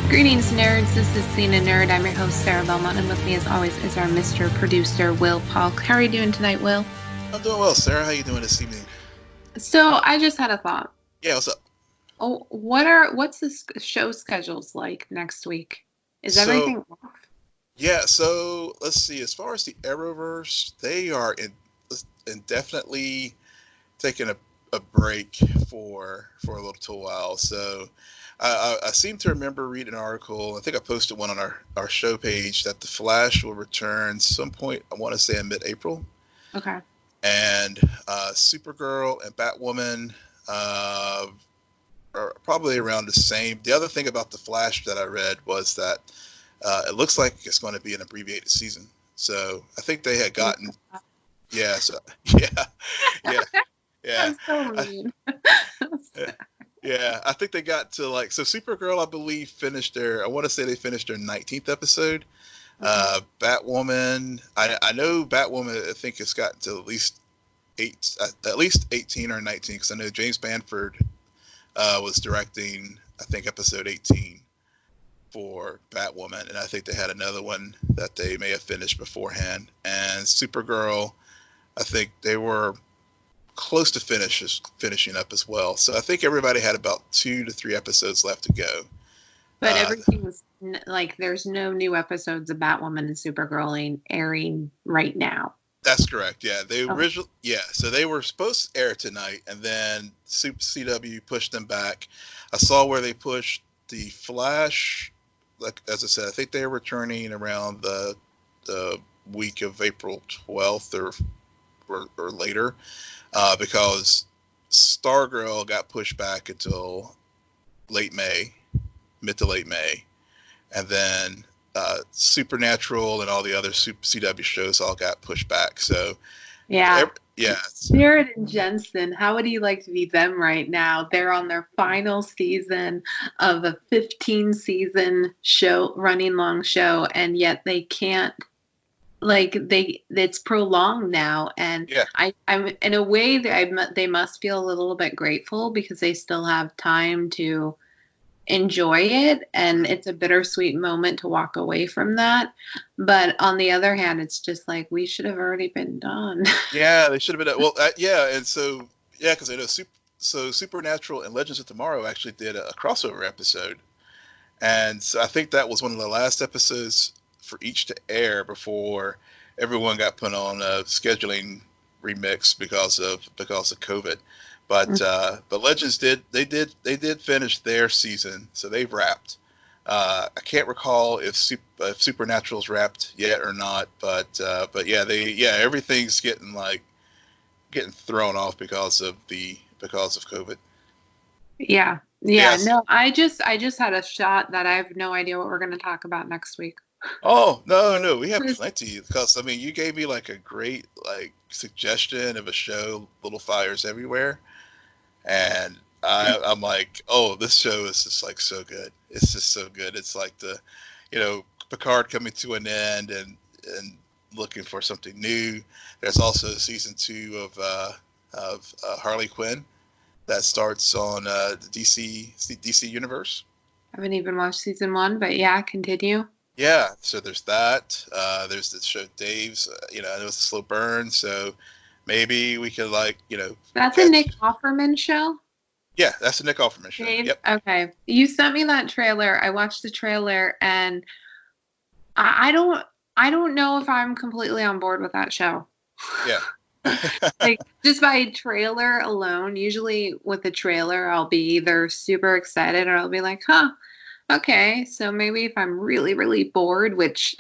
Greetings, nerds. This is SNN Nerd. I'm your host, Sarah Belmont, and with me, as always, is our Mr. Producer, Will Polk. How are you doing tonight, Will? I'm doing well, Sarah. How you doing this evening? So, I just had a thought. Yeah, what's up? Oh, what's the show schedules like next week? Is everything off? Yeah, so let's see. As far as the Arrowverse, they are indefinitely taking a break for a little while. So I seem to remember reading an article. I think I posted one on our show page that the Flash will return some point. I want to say in mid-April. Okay. And Supergirl and Batwoman are probably around the same. The other thing about the Flash that I read was that it looks like it's going to be an abbreviated season. So I think they had gotten, yeah, so yeah. That's so mean. Yeah, I think they got to so Supergirl, I believe, I want to say they finished their 19th episode. Batwoman, I know Batwoman, I think it's gotten to at least 18 or 19, because I know James Bamford was directing, I think, episode 18 for Batwoman, and I think they had another one that they may have finished beforehand. And Supergirl, I think they were close to finishing up as well. So I think everybody had about 2 to 3 episodes left to go. But everything was there's no new episodes of Batwoman and Supergirl airing right now. That's correct. Yeah, so they were supposed to air tonight, and then CW pushed them back. I saw where they pushed the Flash. Like as I said, I think they were returning around the week of April 12th or later, because Stargirl got pushed back until mid to late May, and then Supernatural and all the other CW shows all got pushed back. So yeah. Jared and Mm-hmm. Jensen, how would you like to be them right now? They're on their final season of a 15-season running long show, and yet they can't. It's prolonged now, and Yeah. I'm in a way they must feel a little bit grateful because they still have time to enjoy it, and it's a bittersweet moment to walk away from that. But on the other hand, it's just like, we should have already been done. Yeah, they should have been. Well, and so because I know Supernatural and Legends of Tomorrow actually did a crossover episode, and so I think that was one of the last episodes for each to air before everyone got put on a scheduling remix because of COVID. But Legends did finish their season, so they've wrapped. I can't recall if Supernatural's wrapped yet or not, but everything's getting thrown off because of COVID. Yeah. Yes. No, I just had a shot that I have no idea what we're going to talk about next week. Oh, no, we have plenty, because you gave me a great suggestion of a show, Little Fires Everywhere. And I'm like, oh, this show is just so good. It's just so good. It's like Picard coming to an end and looking for something new. There's also season 2 of Harley Quinn that starts on the DC universe. I haven't even watched season 1, but yeah, continue. Yeah, so there's that. There's the show Dave's. It was a slow burn, so maybe we could That's a Nick Offerman show? Yeah, that's a Nick Offerman show. Dave? Yep. Okay. You sent me that trailer. I watched the trailer, and I don't know if I'm completely on board with that show. Yeah. Just by trailer alone, usually with a trailer, I'll be either super excited or I'll be like, huh, okay. So maybe if I'm really, really bored, which,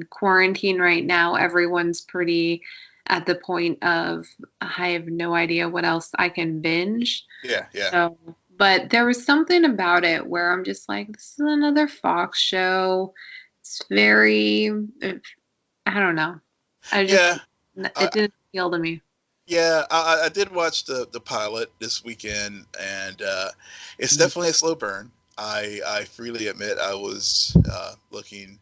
quarantine right now, everyone's pretty at the point of, I have no idea what else I can binge. Yeah. So, but there was something about it where I'm just like, this is another Fox show. It's very, I don't know. It didn't appeal to me. Yeah, I did watch the pilot this weekend, and it's definitely a slow burn. I freely admit I was looking.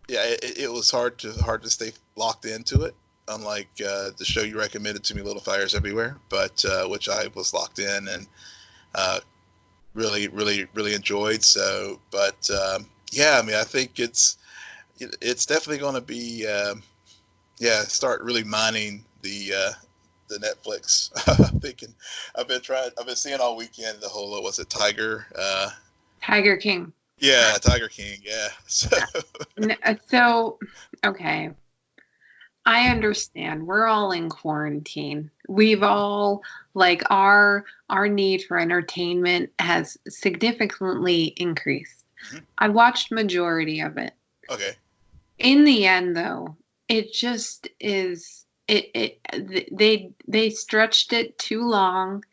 It was hard to stay locked into it. Unlike the show you recommended to me, Little Fires Everywhere, but which I was locked in, and really, really, really enjoyed. So, but yeah, I mean, I think it's definitely going to be start really mining the Netflix. I'm thinking, I've been seeing all weekend the whole what's it, Tiger King. Yeah, Tiger King. Yeah. So okay. I understand. We're all in quarantine. We've all like our need for entertainment has significantly increased. Mhm. I watched majority of it. Okay. In the end though, it just is they stretched it too long,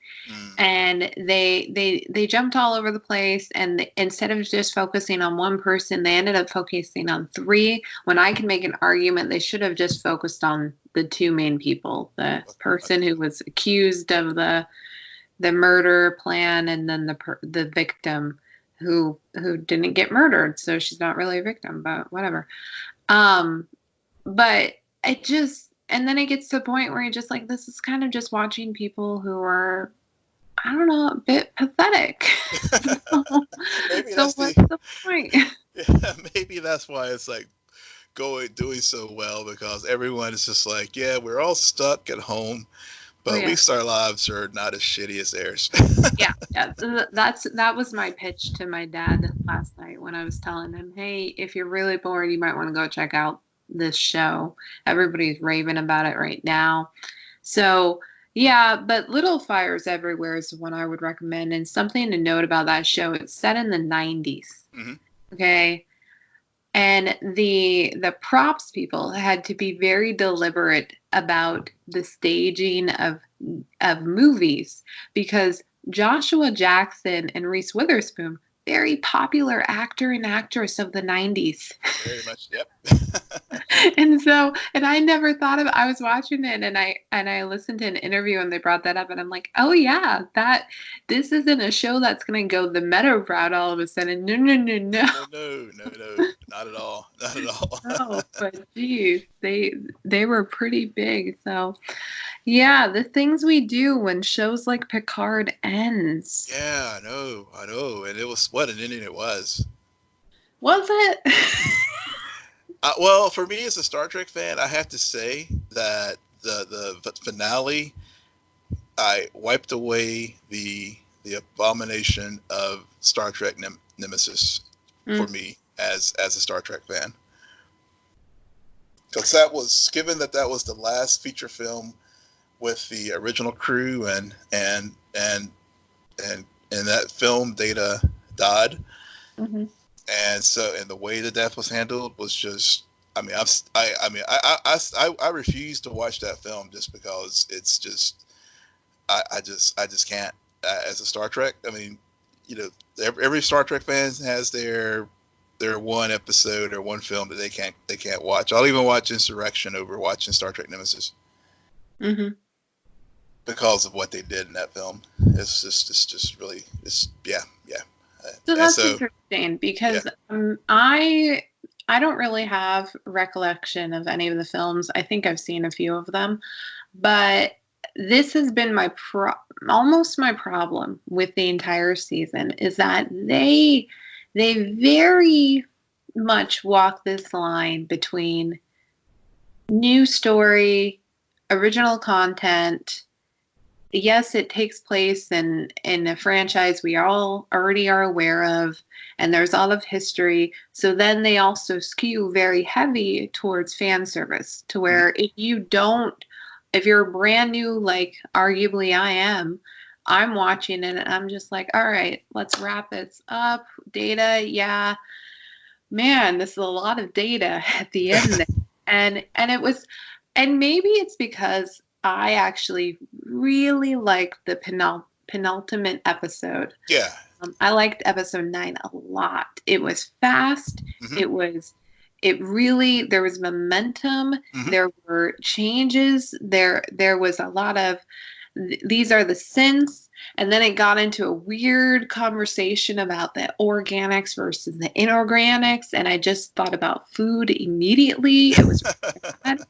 and they jumped all over the place, and instead of just focusing on one person, they ended up focusing on three, when I can make an argument they should have just focused on the two main people, the person who was accused of the murder plan, and then the victim who didn't get murdered, so she's not really a victim, but whatever. But it just, and then it gets to the point where you're just like, this is kind of just watching people who are, I don't know, a bit pathetic. Maybe so that's what's the point? Yeah, maybe that's why it's like doing so well, because everyone is just like, yeah, we're all stuck at home, but at least our lives are not as shitty as theirs. Yeah. That was my pitch to my dad last night when I was telling him, hey, if you're really bored, you might want to go check out this show. Everybody's raving about it right now. So yeah, but Little Fires Everywhere is the one I would recommend. And something to note about that show, it's set in the 90s. Mm-hmm. Okay. And the props people had to be very deliberate about the staging of movies, because Joshua Jackson and Reese Witherspoon, very popular actor and actress of the 90s. Very much, yep. and I never thought of it. I was watching it, and I listened to an interview, and they brought that up, and I'm like, oh yeah, this isn't a show that's gonna go the meta route all of a sudden. No, not at all. No, but geez, they were pretty big. So yeah, the things we do when shows like Picard ends. Yeah, I know, and it was, what an ending it was. Was it? Well, for me as a Star Trek fan, I have to say that the finale, I wiped away the abomination of Star Trek Nemesis for me as a Star Trek fan, because given that was the last feature film with the original crew, and that film Data died. Mm-hmm. And the way the death was handled was just, I refuse to watch that film just because it's just, I just can't, as a Star Trek. I mean, every Star Trek fan has their one episode or one film that they can't watch. I'll even watch Insurrection over watching Star Trek Nemesis. Mm-hmm. Because of what they did in that film. It's just really, yeah. So that's interesting, because I don't really have recollection of any of the films. I think I've seen a few of them, but this has been almost my problem with the entire season, is that they very much walk this line between new story, original content. Yes, it takes place in a franchise we all already are aware of, and there's all of history. So then they also skew very heavy towards fan service, to where if you're brand new, like arguably I am, I'm watching it and I'm just like, all right, let's wrap this up. Data, yeah, man, this is a lot of data at the end. and it was, and maybe it's because I actually really liked the penultimate episode. Yeah. I liked episode 9 a lot. It was fast. Mm-hmm. There was momentum. Mm-hmm. There were changes. There was a lot of, these are the synths. And then it got into a weird conversation about the organics versus the inorganics. And I just thought about food immediately. It was bad.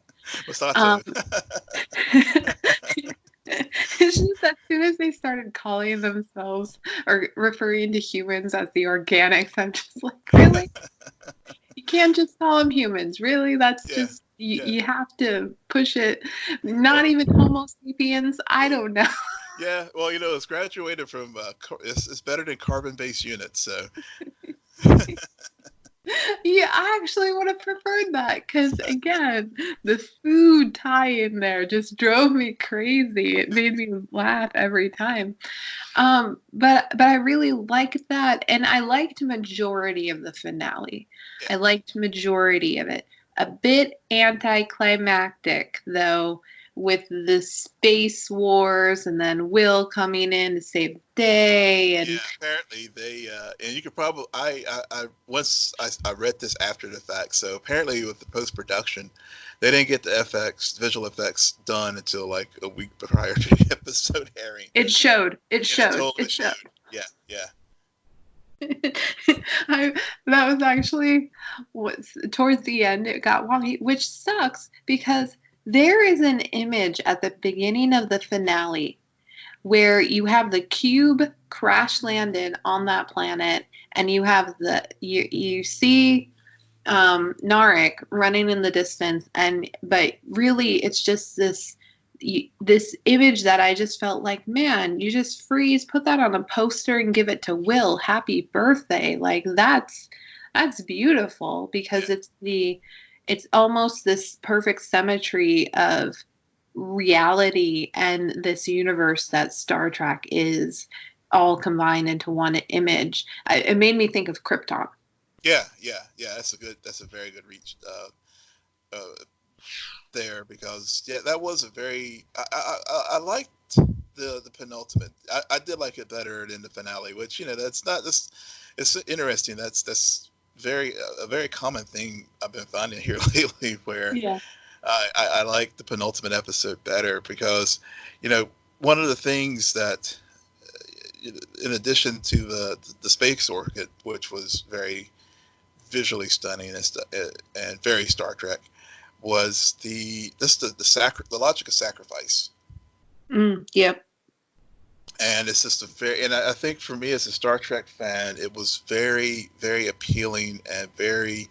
It's just as soon as they started calling themselves or referring to humans as the organics, I'm just like, really? You can't just call them humans. Really? That's Yeah, just, yeah. you have to push it. Not Well, even Homo sapiens. I don't know. yeah. Well, it's graduated from it's better than carbon-based units. So Yeah, I actually would have preferred that because, again, the food tie in there just drove me crazy. It made me laugh every time. But I really liked that, and I liked majority of the finale. yeah, I liked majority of it. A bit anticlimactic, though, with the space wars, and then Will coming in to save the day, yeah. and Apparently they and you could probably I once I read this after the fact. So apparently with the post production, they didn't get the visual effects done until like a week prior to the episode airing, it showed. It and it showed. totally It showed. showed. Yeah, yeah, I that was actually what's towards the end it got wonky, which sucks because there is an image at the beginning of the finale where you have the cube crash landed on that planet and you have you see Narek running in the distance but really it's just this image that I just felt like, man, you just freeze, put that on a poster and give it to Will. Happy birthday. Like that's beautiful because yeah, it's almost this perfect symmetry of reality and this universe that Star Trek is all combined into one image. It made me think of Krypton. yeah, yeah, yeah. That's a very good reach there because yeah, that was a very I liked the penultimate. I did like it better than the finale, which that's not this. It's interesting. That's very a very common thing I've been finding here lately, where Yeah. I like the penultimate episode better because, one of the things that, in addition to the space orchid, which was very visually stunning and very Star Trek, was the logic of sacrifice. Yep. And it's just and I think for me as a Star Trek fan, it was very, very appealing and very,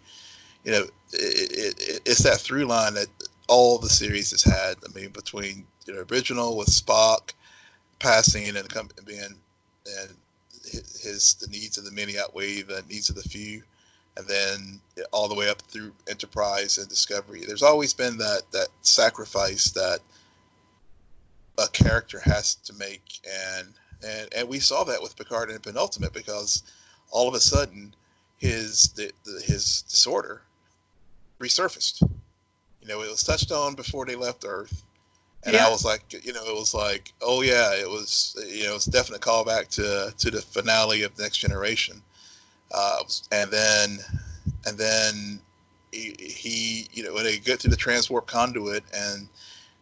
it's that through line that all the series has had. I mean, between original with Spock passing and being and the needs of the many outweigh the needs of the few, and then all the way up through Enterprise and Discovery. There's always been that sacrifice that a character has to make, and we saw that with Picard and Penultimate because all of a sudden his disorder resurfaced. It was touched on before they left Earth, and I was like, it was like, oh yeah, it was, it's a definite callback to the finale of Next Generation, and then he when they get to the transwarp conduit and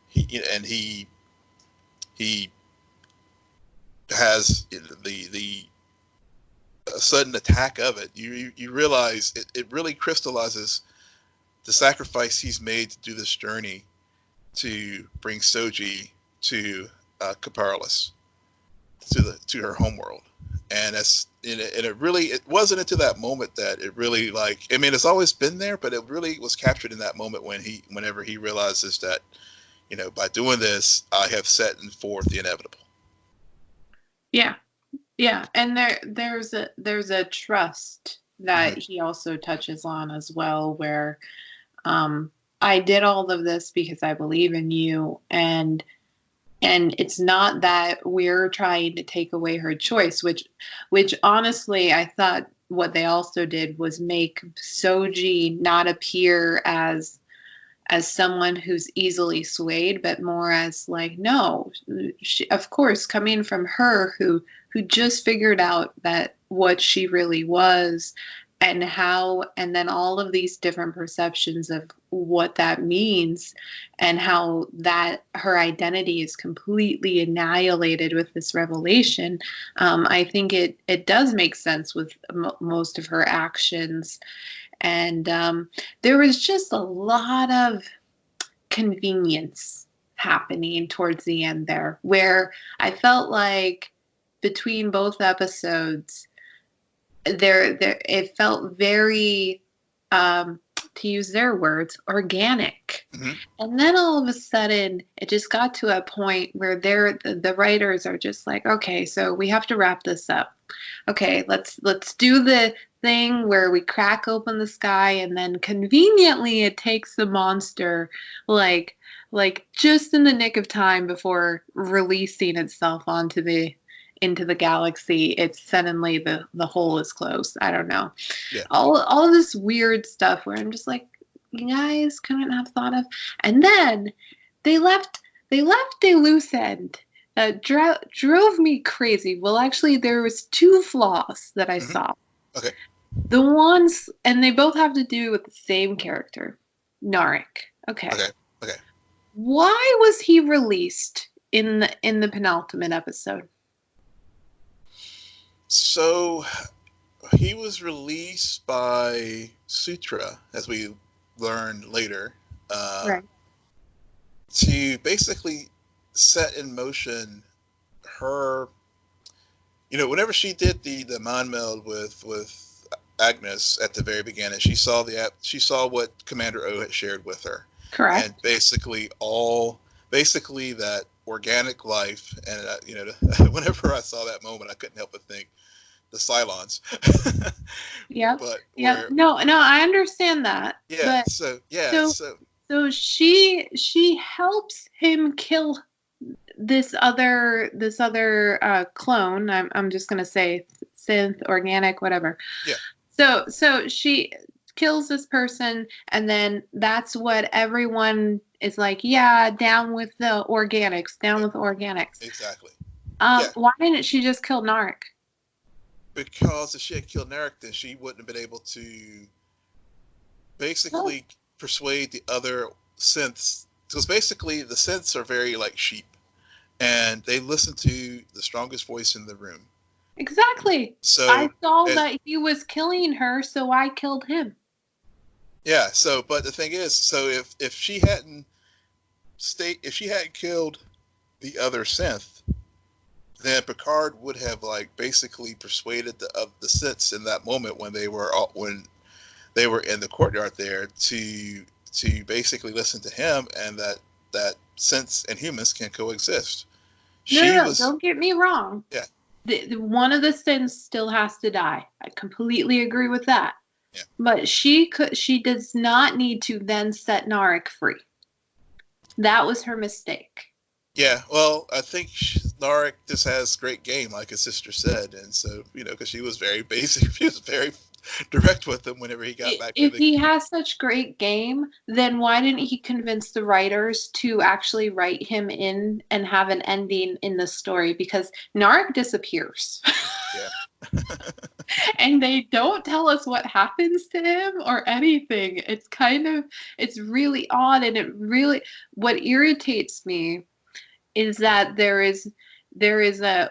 he has the sudden attack of it, you realize it really crystallizes the sacrifice he's made to do this journey to bring Soji to Caparlis, to her homeworld. And it wasn't until that moment that it really, like, I mean, it's always been there, but it really was captured in that moment whenever he realizes that, by doing this, I have set forth the inevitable. Yeah. Yeah. And there's a trust that he also touches on as well, where I did all of this because I believe in you, and it's not that we're trying to take away her choice, which honestly I thought what they also did was make Soji not appear as someone who's easily swayed, but more as like, no, of course, coming from her who just figured out that what she really was, and then all of these different perceptions of what that means, and how that her identity is completely annihilated with this revelation. I think it does make sense with most of her actions. And there was just a lot of convenience happening towards the end there, where I felt like between both episodes, it felt very, to use their words, organic. Mm-hmm. And then all of a sudden, it just got to a point where the writers are just like, okay, so we have to wrap this up. Okay, let's do the thing where we crack open the sky, and then conveniently it takes the monster like just in the nick of time before releasing itself into the galaxy. It's suddenly the hole is closed. I don't know. Yeah. All this weird stuff where I'm just like, you guys couldn't have thought of. And then they left a loose end that drove me crazy. Well, actually, there was two flaws that I saw. Okay. The ones, and they both have to do with the same character, Narek. Okay. Why was he released in the penultimate episode? So he was released by Sutra, as we learned later, Right. to basically set in motion her, whenever she did the mind meld with Agnes at the very beginning, she saw what Commander O had shared with her. Correct. And basically that organic life, and whenever I saw that moment, I couldn't help but think the Cylons. Yeah. But no, I understand that. Yeah. But, so she helps him kill this other clone. I'm just gonna say synth, organic, whatever. Yeah. So she kills this person, and then that's what everyone is like, yeah, down with the organics. Exactly. Why didn't she just kill Narek? Because if she had killed Narek, then she wouldn't have been able to basically persuade the other synths. Because basically the synths are very like sheep, and they listen to the strongest voice in the room. Exactly. So I saw that he was killing her, so I killed him. Yeah. So, but the thing is, so if she hadn't killed the other synth, then Picard would have basically persuaded the synths in that moment when they were in the courtyard there to basically listen to him, and that synths and humans can coexist. Don't get me wrong. Yeah. One of the synths still has to die. I completely agree with that. Yeah. But she does not need to then set Narek free. That was her mistake. Yeah, well, I think Narek just has great game, like his sister said, and so because she was very basic, she was very direct with him whenever he got back. If he has such great game, then why didn't he convince the writers to actually write him in and have an ending in the story? Because Narek disappears. Yeah. And they don't tell us what happens to him or anything. It's really odd, and what irritates me is that there is a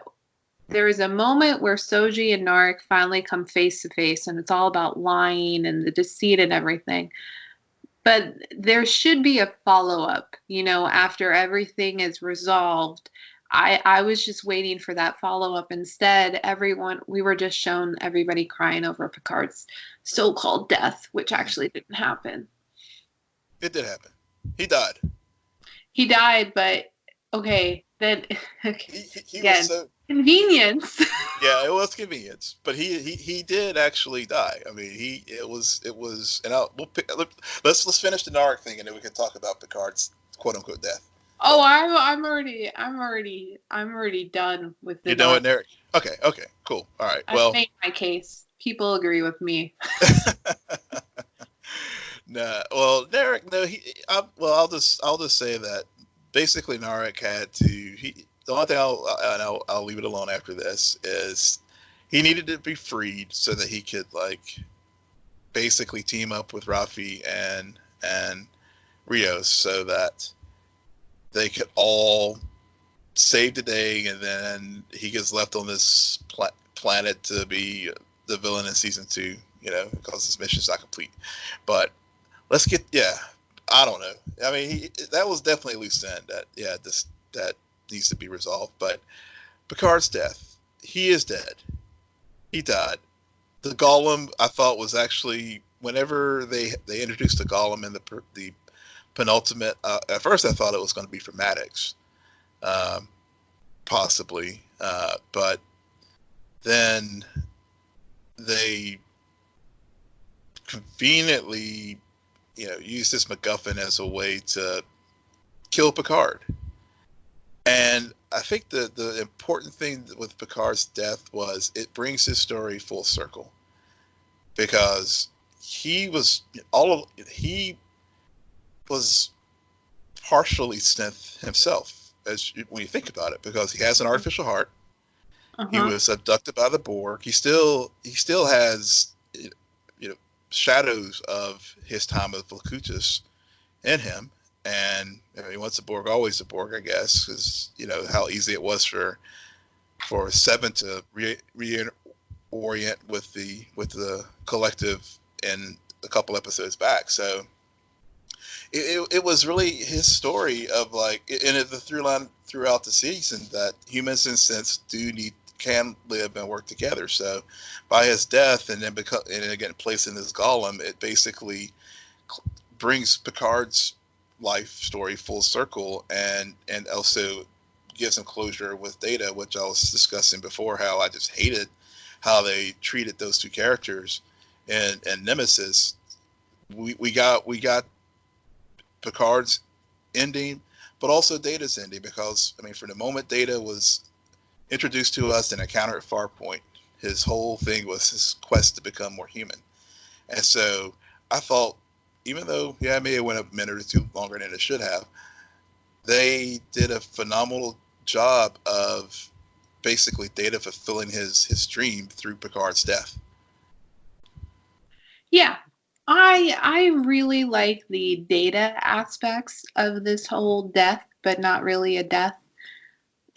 moment where Soji and Narek finally come face to face, and it's all about lying and the deceit and everything. But there should be a follow-up, after everything is resolved. I was just waiting for that follow-up. Instead, we were just shown everybody crying over Picard's so-called death, which actually didn't happen. It did happen. He died, but okay, then he again, was so convenience. Yeah, it was convenience, but he did actually die. I mean, it was, and let's finish the Narek thing, and then we can talk about Picard's quote unquote death. Oh, I'm already done with the. You're done with Narek? Okay, cool. All right. I've made my case. People agree with me. Nah, well, Narek, no, I'll just say that basically Narek had to. The only thing I'll leave it alone after this is he needed to be freed so that he could basically team up with Rafi and Rios so that they could all save the day, and then he gets left on this planet to be the villain in season 2, because his mission's not complete. But let's get I don't know. I mean, that was definitely a loose end. That needs to be resolved. But Picard's death, he is dead. He died. The Golem, I thought, was actually whenever they introduced the Golem in the penultimate. At first, I thought it was going to be for Maddox, possibly, but then they conveniently, used this MacGuffin as a way to kill Picard. And I think the important thing with Picard's death was it brings his story full circle, because he was partially synth himself, when you think about it, because he has an artificial heart. Uh-huh. He was abducted by the Borg. He still has shadows of his time of Locutus in him. And once a Borg, always a Borg, I guess, because how easy it was for Seven to reorient with the collective in a couple episodes back. So it was really his story of and the through line throughout the season that humans and synths can live and work together. So by his death and then again placed in this Golem, it basically brings Picard's life story full circle and also gives him closure with Data, which I was discussing before, how I just hated how they treated those two characters and Nemesis. We got Picard's ending, but also Data's ending, because for the moment Data was introduced to us in Encounter at Farpoint, his whole thing was his quest to become more human. And so I thought, even though, it may have went a minute or two longer than it should have, they did a phenomenal job of basically Data fulfilling his dream through Picard's death. Yeah, I really like the Data aspects of this whole death, but not really a death.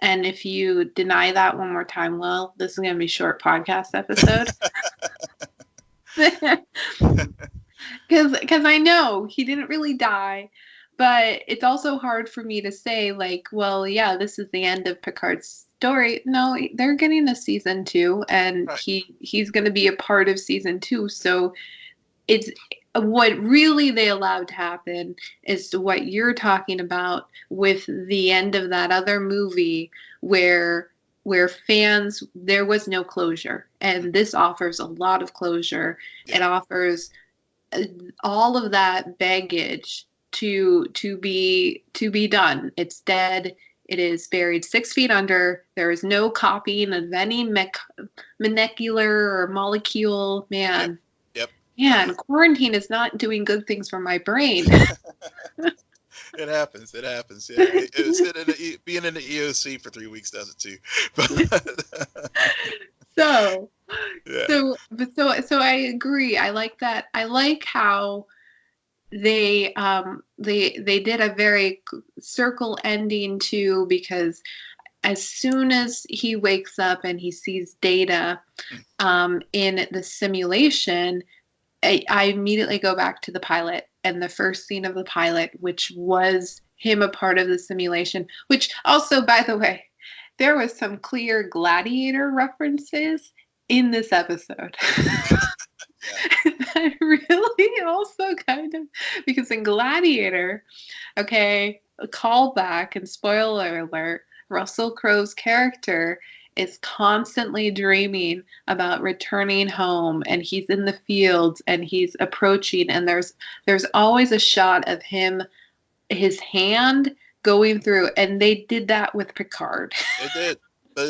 And if you deny that one more time, well, this is going to be a short podcast episode. Because I know he didn't really die, but it's also hard for me to say, well, yeah, this is the end of Picard's story. No, they're getting a season 2, and right. He's going to be a part of season 2. So it's what really they allowed to happen is what you're talking about with the end of that other movie where fans, there was no closure, and this offers a lot of closure. Yeah. It offers all of that baggage to be done. It's dead. It is buried 6 feet under. There is no copying of any molecular or molecule. Man. Yep. Man, quarantine is not doing good things for my brain. It happens. Yeah, being in the EOC for 3 weeks does it too. So I agree. I like that. I like how they did a very circle ending too, because as soon as he wakes up and he sees Data in the simulation, I immediately go back to the pilot and the first scene of the pilot, which was him a part of the simulation, which also, by the way, there was some clear Gladiator references in this episode. That really also kind of, because in Gladiator, okay, a callback and spoiler alert, Russell Crowe's character is constantly dreaming about returning home, and he's in the fields and he's approaching, and there's always a shot of him, his hand going through, and they did that with Picard. They did, but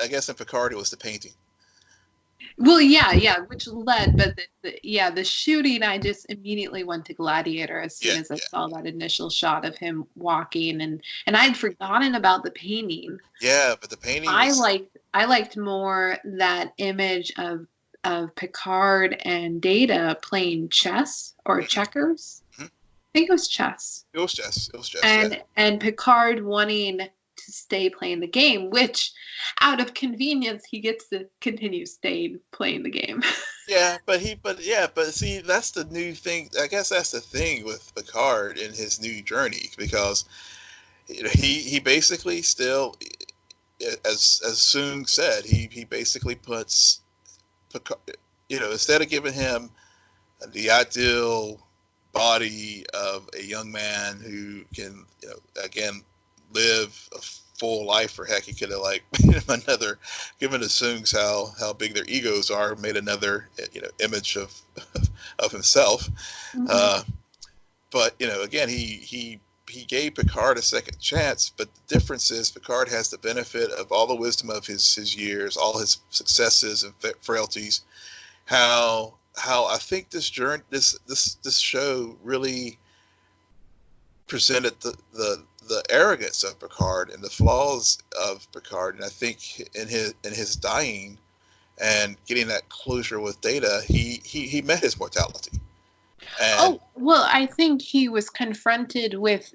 I guess in Picard it was the painting. Well, yeah, which led, but the shooting, I just immediately went to Gladiator as soon as I saw that initial shot of him walking, and I'd forgotten about the painting. Yeah, but the painting. I liked more that image of Picard and Data playing chess or checkers. Mm-hmm. I think it was chess. It was chess. And Picard wanting to stay playing the game, which out of convenience he gets to continue staying playing the game. Yeah, but see, that's the new thing. I guess that's the thing with Picard in his new journey, because he basically still, as Soong said, he basically puts Picard, instead of giving him the ideal body of a young man who can, again, live a full life, or heck, he could have like made him another, given the Soongs how big their egos are, made another image of himself. Mhm. Uh, but again, he gave Picard a second chance, but the difference is Picard has the benefit of all the wisdom of his years, all his successes and frailties. How I think this journey, this show really presented the arrogance of Picard and the flaws of Picard, and I think in his dying and getting that closure with Data, he met his mortality. And Oh, well, I think he was confronted with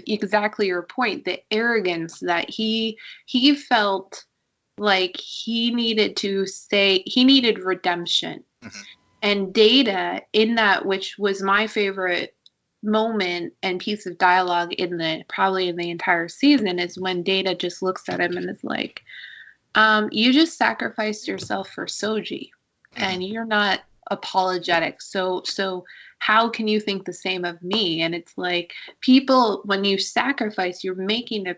exactly your point, the arrogance that he felt like he needed to say he needed redemption. mhm, And Data in that, which was my favorite moment and piece of dialogue in the probably in the entire season, is when Data just looks at him and is like, you just sacrificed yourself for Soji mhm, and you're not apologetic. So how can you think the same of me? And it's like people, when you sacrifice, you're making a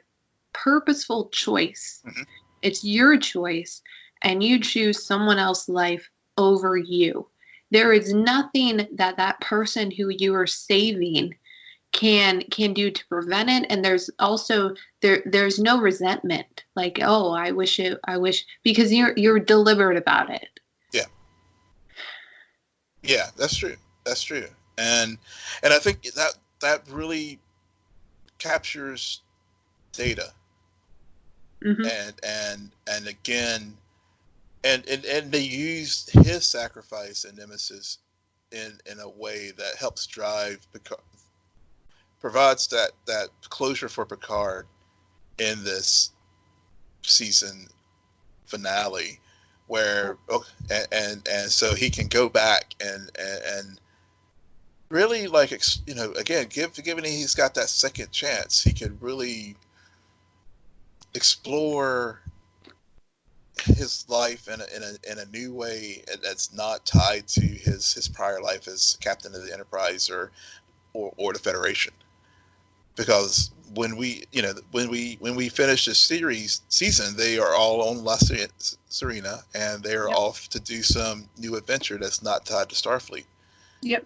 purposeful choice. mhm. It's your choice, and you choose someone else's life over you. There is nothing that that person who you are saving can do to prevent it, and there's also there's no resentment like, oh, I wish, because you're deliberate about it. Yeah, yeah, that's true. That's true. And I think that really captures Data, Hmm. and again, and they used his sacrifice and nemesis in a way that helps drive Picard, provides that closure for Picard in this season finale, where and so he can go back and really, like, again, given he's got that second chance, he could really explore his life in a new way that's not tied to his prior life as captain of the Enterprise, or the Federation. Because when we finish this season, they are all on La Serena, and they are Yep. off to do some new adventure that's not tied to Starfleet. Yep.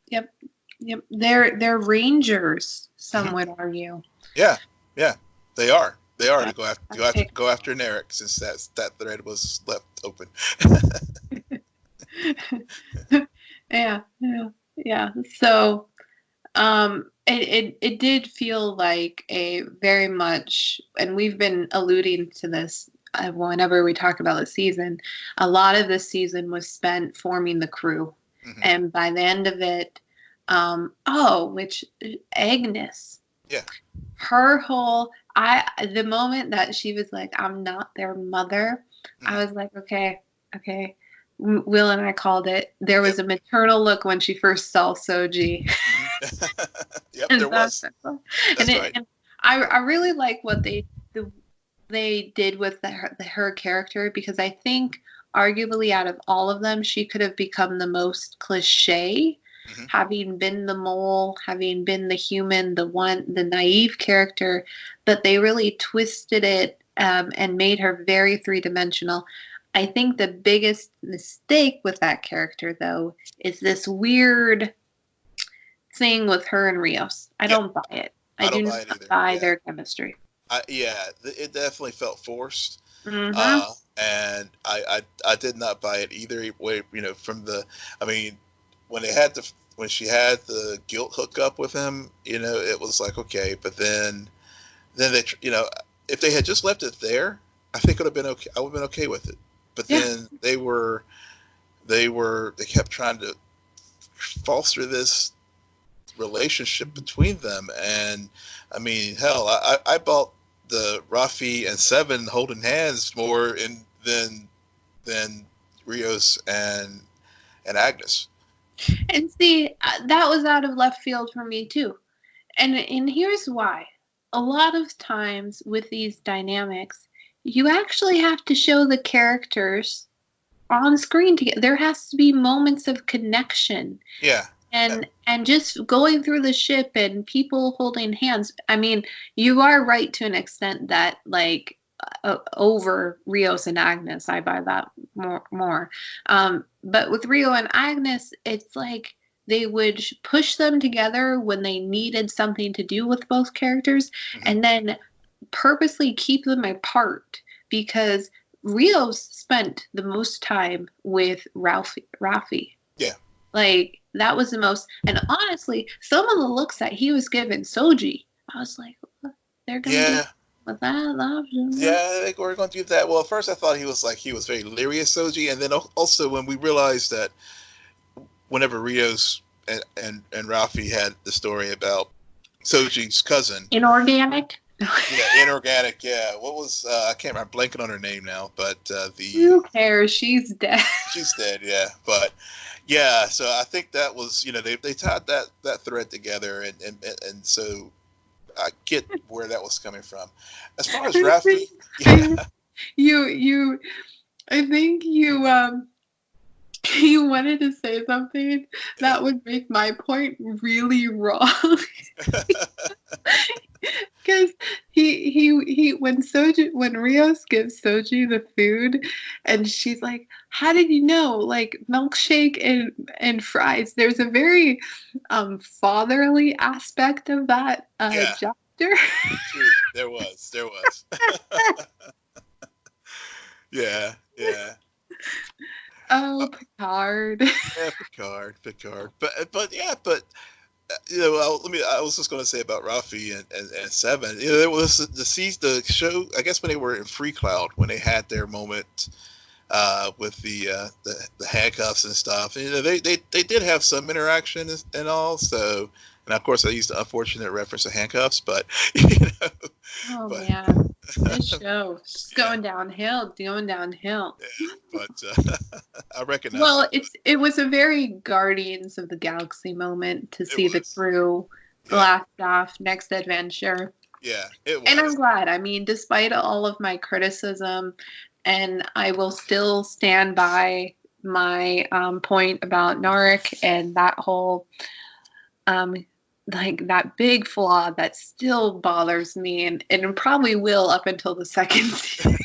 Yep. Yep. They're rangers, some Hmm. would argue. Yeah, yeah, they are. They are Yeah. to go after I take Narek, since that thread was left open. yeah, yeah, yeah. So it did feel like a very much, and we've been alluding to this whenever we talk about the season. A lot of this season was spent forming the crew, Hmm. and by the end of it, oh, which Agnes, Yeah. her whole, the moment that she was like, "I'm not their mother," I Hmm. was like, okay, okay. Will and I called it. There Yep. was a maternal look when she first saw Soji. Hmm. Yep. And There was. That's right. and I really like what they did with her character, because I think arguably out of all of them, she could have become the most cliche, Hmm. having been the mole, having been the human, the naive character, but they really twisted it, and made her very three-dimensional. I think the biggest mistake with that character, though, is this weird thing with her and Rios. I Yep. don't buy it. I I do don't buy it not either. buy Yeah. their chemistry. Yeah. It definitely felt forced. Mm-hmm. And I did not buy it either way. From I mean, when she had the guilt hookup with him, it was like, okay, but then they, if they had just left it there, I think it would have been okay. I would have been okay with it. But Yeah. then they kept trying to foster this relationship between them, and I mean, hell, I bought the Rafi and Seven holding hands more than Rios and Agnes. And see, that was out of left field for me too. And here's why. A lot of times with these dynamics, you actually have to show the characters on screen together. There has to be moments of connection. Yeah. And just going through the ship and people holding hands. I mean, you are right to an extent that, like, over Rios and Agnes, I buy that more. But with Rio and Agnes, it's like they would push them together when they needed something to do with both characters, and then purposely keep them apart, because Rios spent the most time with Ralphie. Yeah. Like, that was the most, and honestly, some of the looks that he was giving Soji, I was like, they're going to do with that. Yeah, they were going to do that. Well, at first I thought he was very leery of Soji, and then also when we realized that whenever Rios and Ralphie had the story about Soji's cousin. Inorganic? Yeah, inorganic, yeah. What was, I can't remember, I'm blanking on her name now, but Who cares? She's dead. She's dead, yeah. But, yeah, so I think that was, they tied that thread together, and so I get where that was coming from. As far as Ralphie, yeah. I think you wanted to say something that would make my point really wrong. Because when Rios gives Soji the food, and she's like, "How did you know? Like, milkshake and fries." There's a very fatherly aspect of that chapter. True. There was. Yeah. Oh, Picard. Yeah, Picard. But I was just going to say about Ralphie and Seven. There was the show. I guess when they were in Free Cloud, when they had their moment with the handcuffs and stuff. They did have some interaction and all. So, and of course, I used the unfortunate reference to handcuffs, but man, this show is going downhill. Yeah, but I recognize. Well, it was a very Guardians of the Galaxy moment to see the crew blast off next adventure. Yeah, it was. And I'm glad. I mean, despite all of my criticism, and I will still stand by my point about Narek and that whole like that big flaw that still bothers me, and probably will up until the second season.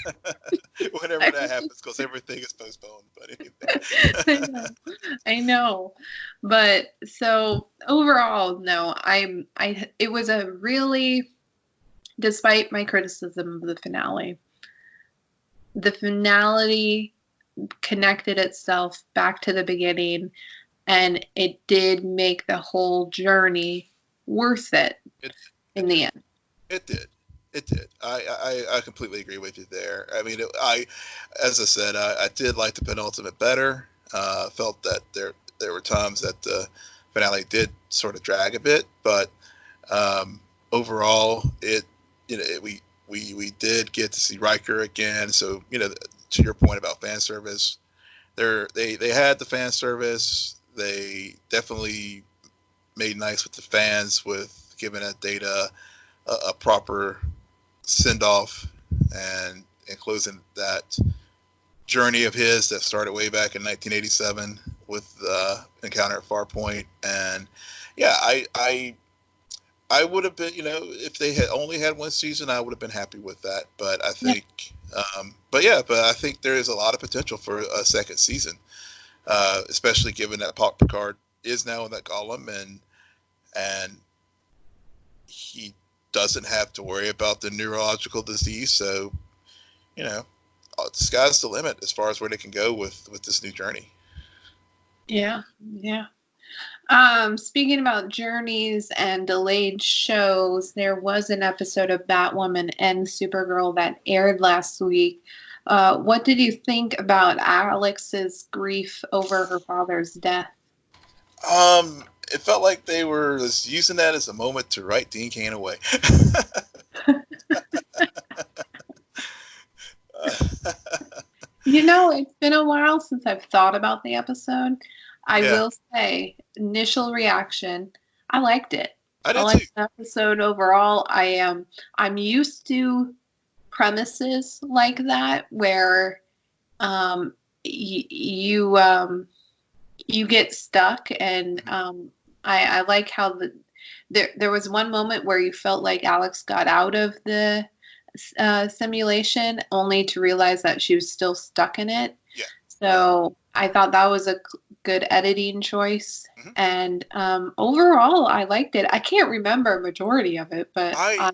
Whenever that happens, because everything is postponed. But anyway. I know. But so overall, no, it was a really, despite my criticism of the finale connected itself back to the beginning, and it did make the whole journey worth it in the end. It did. I completely agree with you there. I mean, as I said, I did like the penultimate better. Felt that there were times that the finale did sort of drag a bit, but overall, we did get to see Riker again. So to your point about fan service, they had the fan service. They definitely made nice with the fans with giving that Data a proper send-off and closing that journey of his that started way back in 1987 with the encounter at Farpoint. And yeah, I would have been, if they had only had one season, I would have been happy with that. But I think, but I think there is a lot of potential for a second season, especially given that Picard is now in that column, and he doesn't have to worry about the neurological disease. So, the sky's the limit as far as where they can go with this new journey. Yeah. Speaking about journeys and delayed shows, there was an episode of Batwoman and Supergirl that aired last week. What did you think about Alex's grief over her father's death? It felt like they were just using that as a moment to write Dean Cain away. It's been a while since I've thought about the episode. I Yeah, will say, initial reaction, I liked it. I I did liked too. the episode overall. I'm used to premises like that where um, you get stuck, and I like how there was one moment where you felt like Alex got out of the simulation only to realize that she was still stuck in it. Yeah. So I thought that was a good editing choice. Hmm. And overall, I liked it. I can't remember a majority of it, but I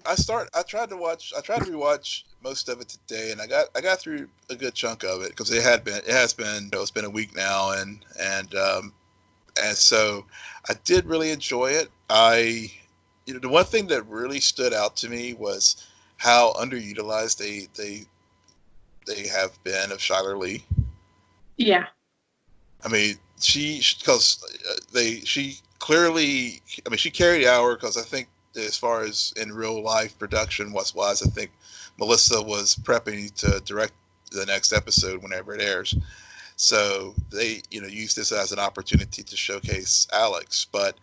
tried to rewatch most of it today, and I got through a good chunk of it because it's been a week now, and so I did really enjoy it. The one thing that really stood out to me was how underutilized they have been of Shiler Lee. yeah, I mean, she clearly, I mean, she carried the hour because I think as far as in real life production wise, I think Melissa was prepping to direct the next episode whenever it airs. So they, use this as an opportunity to showcase Alex. But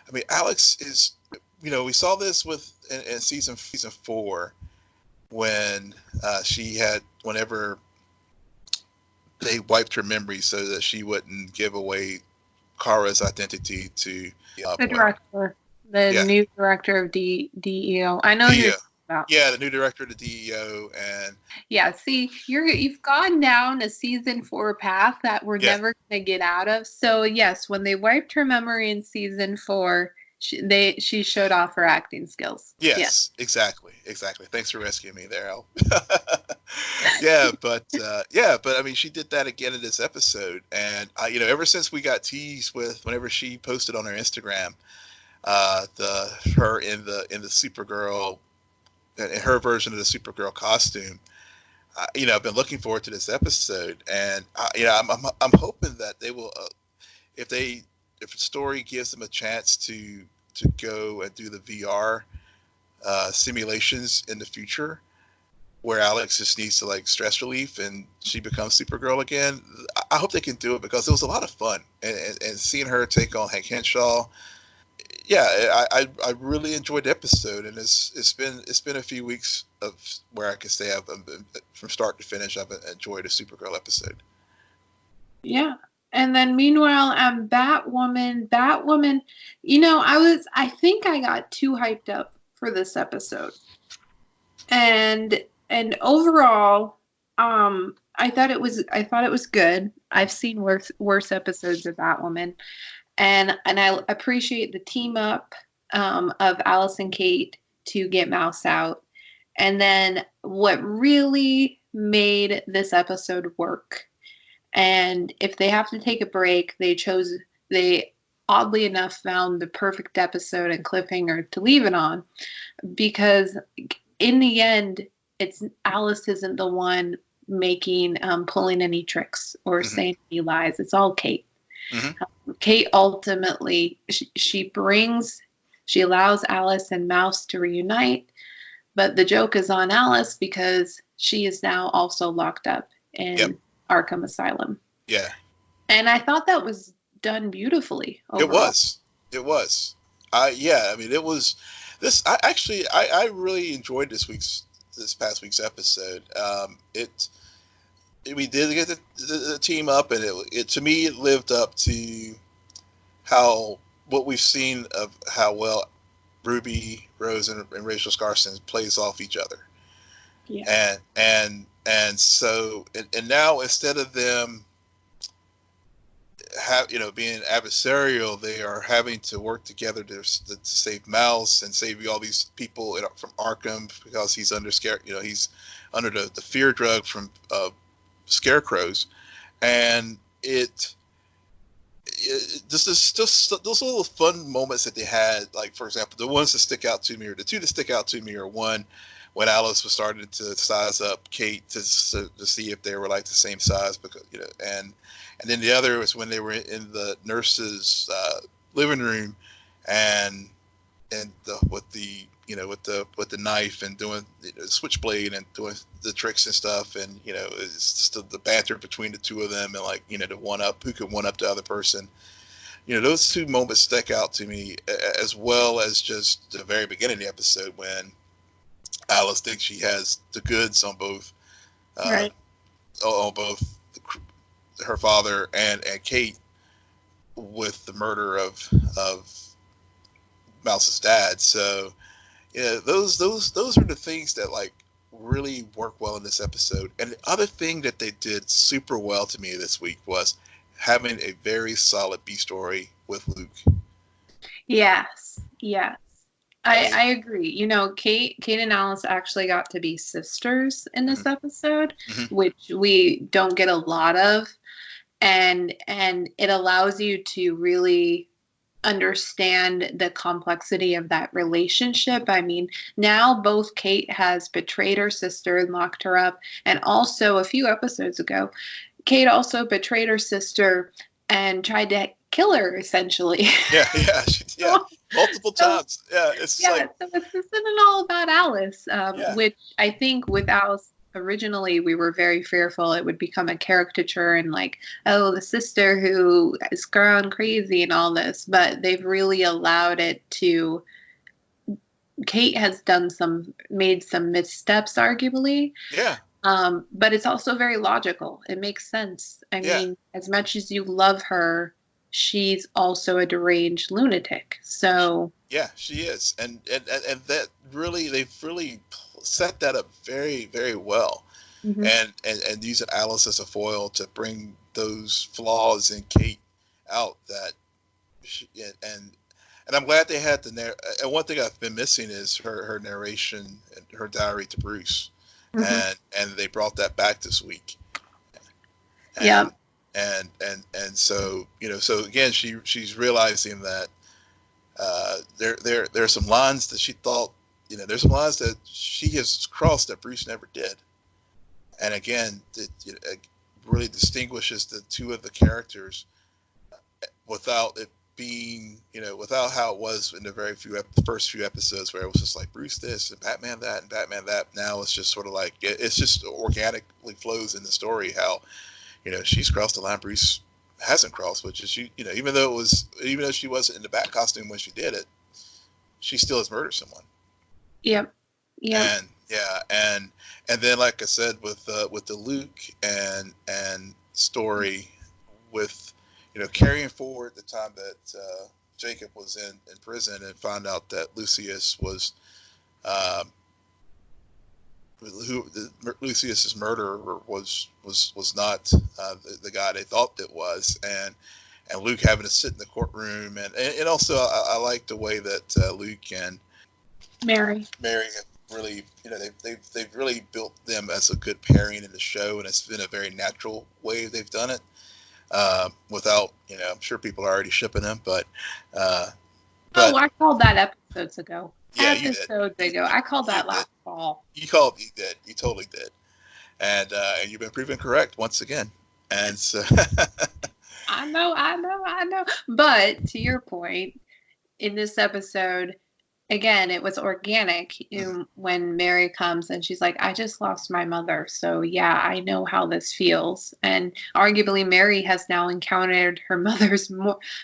I mean, Alex is, we saw this in season 4 when whenever they wiped her memory so that she wouldn't give away Kara's identity to the director, the new director of DEO. I know who you're talking about. Yeah, the new director of the DEO, and yeah. See, you've gone down a season 4 path that we're never gonna get out of. So yes, when they wiped her memory in season 4, she showed off her acting skills. Yes, exactly. Thanks for rescuing me there, Al. yeah, but I mean, she did that again in this episode, and ever since we got teased with whenever she posted on her Instagram, her in the Supergirl, in her version of the Supergirl costume. I've been looking forward to this episode, and I'm hoping that they will, if the story gives them a chance to go and do the VR simulations in the future, where Alex just needs to stress relief and she becomes Supergirl again. I hope they can do it because it was a lot of fun, and seeing her take on Hank Henshaw. Yeah, I really enjoyed the episode, and it's been a few weeks of where I can say I've from start to finish I've enjoyed a Supergirl episode. Yeah, and then meanwhile, Batwoman. I think I got too hyped up for this episode, and overall, I thought it was good. I've seen worse episodes of Batwoman. And I appreciate the team up of Alice and Kate to get Mouse out. And then what really made this episode work, and if they have to take a break, they oddly enough found the perfect episode and cliffhanger to leave it on, because in the end, Alice isn't the one pulling any tricks or saying any lies. It's all Kate. Mm-hmm. Kate ultimately, she allows Alice and Mouse to reunite, but the joke is on Alice because she is now also locked up in Arkham Asylum. Yeah. And I thought that was done beautifully overall. It was. I mean, it was this. I really enjoyed this past week's episode. We did get the team up, and it to me it lived up to what we've seen of how well Ruby Rose and Rachel Skarsten plays off each other. Yeah. And so now instead of them being adversarial, they are having to work together to save Mouse and save all these people from Arkham, because he's under he's under the fear drug from scarecrows, and just those little fun moments that they had, like for example, the two that stick out to me are one when Alice was starting to size up Kate to see if they were like the same size, because and then the other was when they were in the nurse's living room, and and with the knife and doing the switchblade and doing the tricks and stuff, and it's just the banter between the two of them, and like the one up who can one up the other person. Those two moments stick out to me, as well as just the very beginning of the episode when Alice thinks she has the goods on both, Right. on both her father and Kate, with the murder of Mouse's dad. So those are the things that like really work well in this episode. And the other thing that they did super well to me this week was having a very solid B story with Luke. Yes. I agree. Kate and Alice actually got to be sisters in this episode, which we don't get a lot of, and it allows you to really understand the complexity of that relationship. I mean, now both Kate has betrayed her sister and locked her up, and also a few episodes ago, Kate also betrayed her sister and tried to kill her, essentially. Yeah, multiple times. Yeah, it's like, so this isn't all about Alice, which I think with Alice originally we were very fearful it would become a caricature and like, oh, the sister who is gone crazy and all this, but they've really allowed it to. Kate has made some missteps, arguably. Yeah. But it's also very logical. It makes sense. I mean, as much as you love her, she's also a deranged lunatic. So yeah, she is, and that really, they've really set that up very, very well, and using Alice as a foil to bring those flaws in Kate out. That and I'm glad they had and one thing I've been missing is her narration and her diary to Bruce. And they brought that back this week. And, and so so again she's realizing that there are some lines that she thought there's some lines that she has crossed that Bruce never did. And again, it really distinguishes the two of the characters without it being without how it was in the first few episodes, where it was just like Bruce this and Batman that and Batman that. Now it's just sort of like it's just organically flows in the story how she's crossed the line Bruce hasn't crossed, which is even though she wasn't in the bat costume when she did it, she still has murdered someone. Yep. And then, like I said, with the Luke and story, with carrying forward the time that Jacob was in prison and found out that Lucius was Lucius's murderer was not the guy they thought it was, and Luke having to sit in the courtroom, and also I like the way that Luke and Mary have really they've really built them as a good pairing in the show, and it's been a very natural way they've done it. Without, I'm sure people are already shipping them, but I called that episodes ago. Yeah, episodes ago. I called that last fall. You did. You totally did. And you've been proven correct once again. And so I know. But to your point, in this episode, again, it was organic when Mary comes and she's like, I just lost my mother. So, yeah, I know how this feels. And arguably, Mary has now encountered her mother's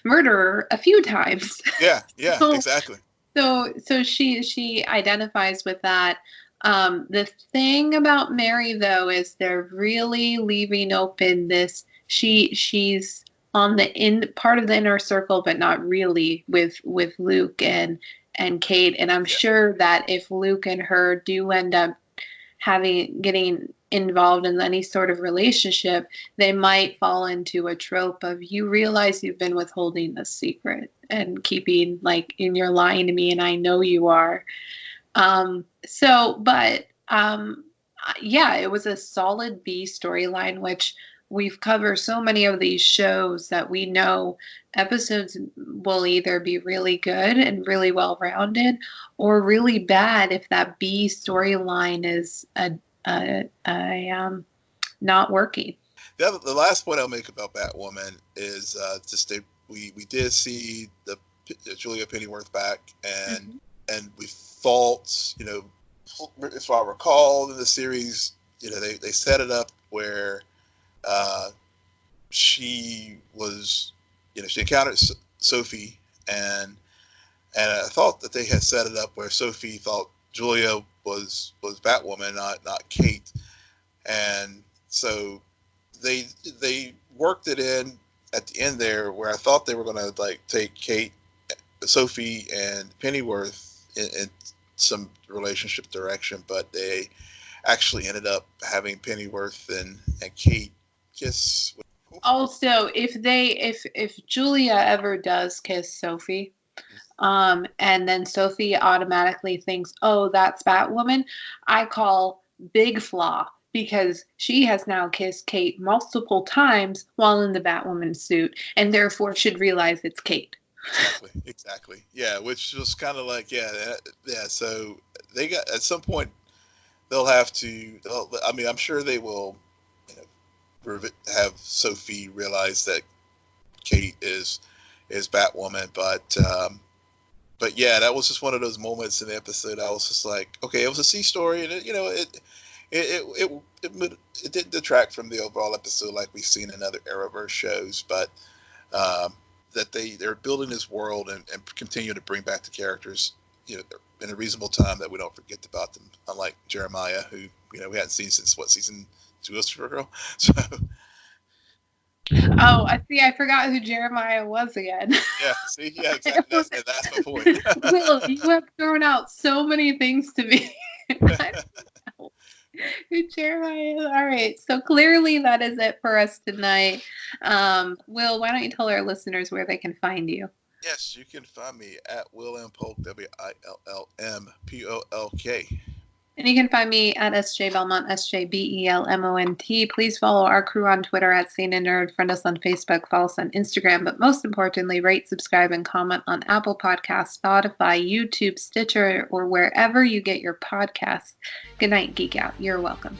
murderer a few times. Yeah, exactly. So she identifies with that. The thing about Mary, though, is they're really leaving open this. She's on the part of the inner circle, but not really with Luke and Kate. And I'm sure that if Luke and her do end up getting involved in any sort of relationship, they might fall into a trope of, you realize you've been withholding this secret and keeping, like, and you're lying to me and I know you are. It was a solid B storyline, which we've covered so many of these shows that we know episodes will either be really good and really well-rounded or really bad if that B storyline is not working. The last point I'll make about Batwoman is we did see Julia Pennyworth back, and we thought, if I recall in the series, they set it up where she was, she encountered Sophie, and I thought that they had set it up where Sophie thought Julia was Batwoman, not Kate, and so they worked it in at the end there where I thought they were going to like take Kate, Sophie, and Pennyworth in some relationship direction, but they actually ended up having Pennyworth and Kate kiss. Also, if Julia ever does kiss Sophie, and then Sophie automatically thinks, oh, that's Batwoman, I call big flaw, because she has now kissed Kate multiple times while in the Batwoman suit, and therefore should realize it's Kate. Exactly. Yeah, which was kind of like, so they got, at some point, they'll have to, I'm sure they will have Sophie realize that Kate is Batwoman, but yeah, that was just one of those moments in the episode. I was just like, okay, it was a C story, and it didn't detract from the overall episode like we've seen in other Arrowverse shows, but that they're building this world and continue to bring back the characters, in a reasonable time, that we don't forget about them. Unlike Jeremiah, who we hadn't seen since season 2 of Supergirl. So. Oh, I forgot who Jeremiah was again. Yeah, see, yeah, exactly. That's my point. Will, you have thrown out so many things to me. Who Jeremiah is. All right, so clearly that is it for us tonight. Will, why don't you tell our listeners where they can find you? Yes, you can find me at Will M. Polk, WILLMPOLK. And you can find me at SJ Belmont, SJBELMONT. Please follow our crew on Twitter at SNN Nerd. Friend us on Facebook, follow us on Instagram. But most importantly, rate, subscribe, and comment on Apple Podcasts, Spotify, YouTube, Stitcher, or wherever you get your podcasts. Good night, Geek Out. You're welcome.